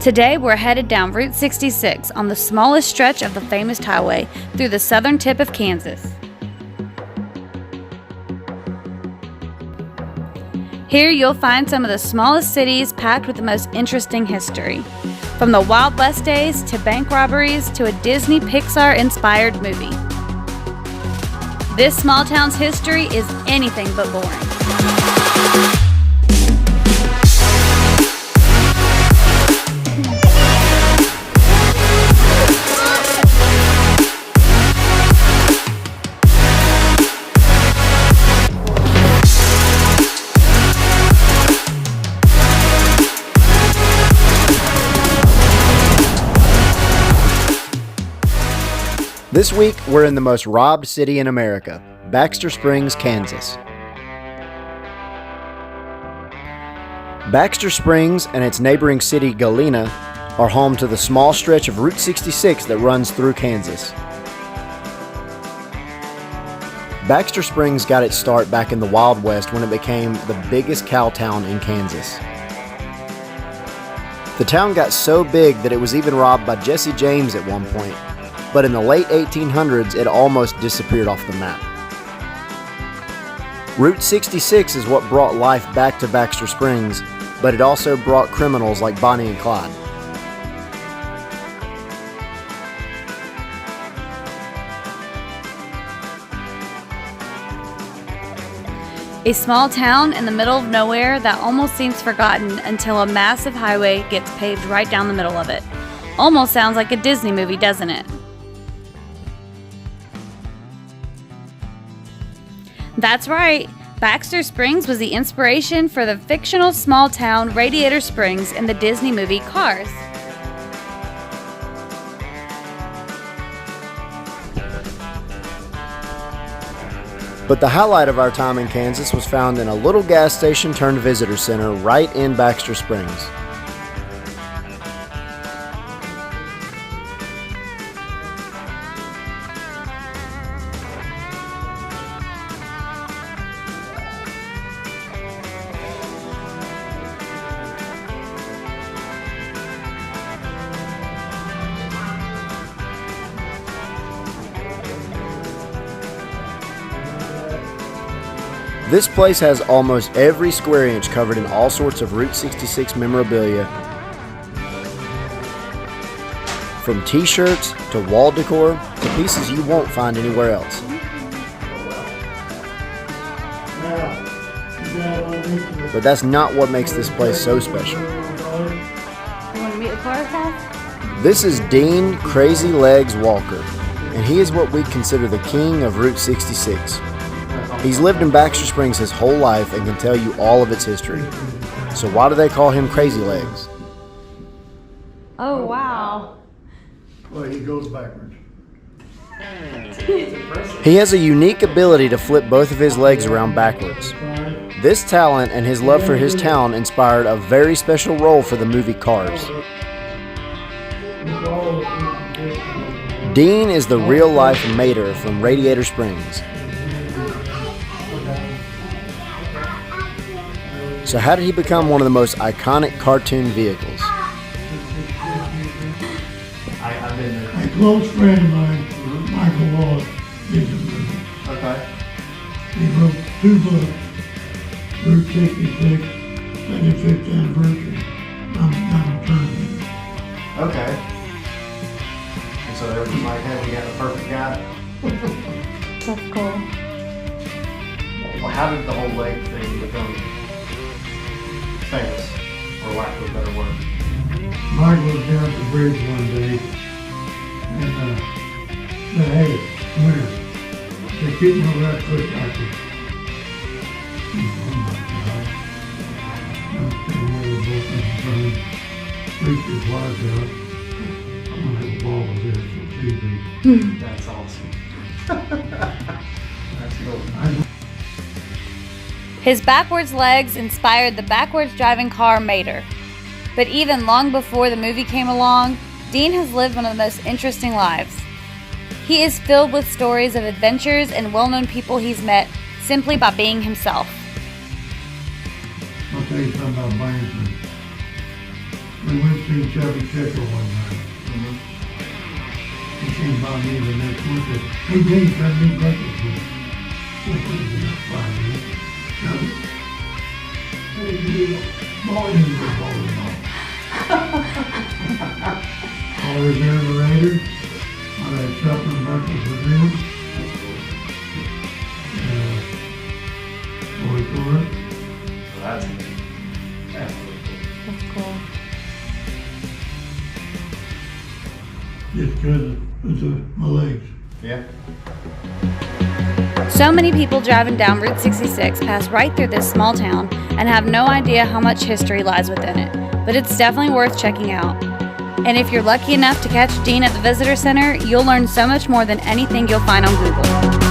Today we're headed down Route 66 on the smallest stretch of the famous highway through the southern tip of Kansas. Here you'll find some of the smallest cities packed with the most interesting history. From the Wild West days to bank robberies to a Disney Pixar-inspired movie. This small town's history is anything but boring. This week, we're in the most robbed city in America, Baxter Springs, Kansas. Baxter Springs and its neighboring city, Galena, are home to the small stretch of Route 66 that runs through Kansas. Baxter Springs got its start back in the Wild West when it became the biggest cow town in Kansas. The town got so big that it was even robbed by Jesse James at one point. But in the late 1800s, it almost disappeared off the map. Route 66 is what brought life back to Baxter Springs, but it also brought criminals like Bonnie and Clyde. A small town in the middle of nowhere that almost seems forgotten until a massive highway gets paved right down the middle of it. Almost sounds like a Disney movie, doesn't it? That's right, Baxter Springs was the inspiration for the fictional small town Radiator Springs in the Disney movie Cars. But the highlight of our time in Kansas was found in a little gas station turned visitor center right in Baxter Springs. This place has almost every square inch covered in all sorts of Route 66 memorabilia, from t-shirts to wall decor to pieces you won't find anywhere else. But that's not what makes this place so special. You want to meet the car path? This is Dean Crazy Legs Walker, and he is what we consider the king of Route 66. He's lived in Baxter Springs his whole life and can tell you all of its history. So why do they call him Crazy Legs? Oh, wow. Well, he goes backwards. He has a unique ability to flip both of his legs around backwards. This talent and his love for his town inspired a very special role for the movie Cars. Dean is the real-life mater from Radiator Springs. So how did he become one of the most iconic cartoon vehicles? I've been there. A close friend of mine, Michael Wallace, did the movie. Okay. He wrote 2 books, Route 66, 75th anniversary. I'm turning. Okay. And so they were just like, hey, we got the perfect guy. That's cool. Well, how did the whole leg thing become famous, for lack of a better word? Michael was down at the bridge one day and said, hey, come here. They keep me over that foot like this. Oh my God. I'm standing there with both hands running, reached his wires out. I'm going to have a ball with this for TV. That's awesome. That's cool. His backwards legs inspired the backwards driving car Mater. But even long before the movie came along, Dean has lived one of the most interesting lives. He is filled with stories of adventures and well-known people he's met simply by being himself. I'll tell you something about Branson. We went to see Chubby Checker one night. He came by me the next week and said, "Hey, James, got me breakfast for you." I said, "Fine, man." Chubby, hey, you morning to the bowling ball. All the years later, I had supper and breakfast with him. Boy, for it. That's That's cool. Just because of my legs. yeah. So many people driving down Route 66 pass right through this small town and have no idea how much history lies within it, but it's definitely worth checking out. And if you're lucky enough to catch Dean at the Visitor Center, you'll learn so much more than anything you'll find on Google.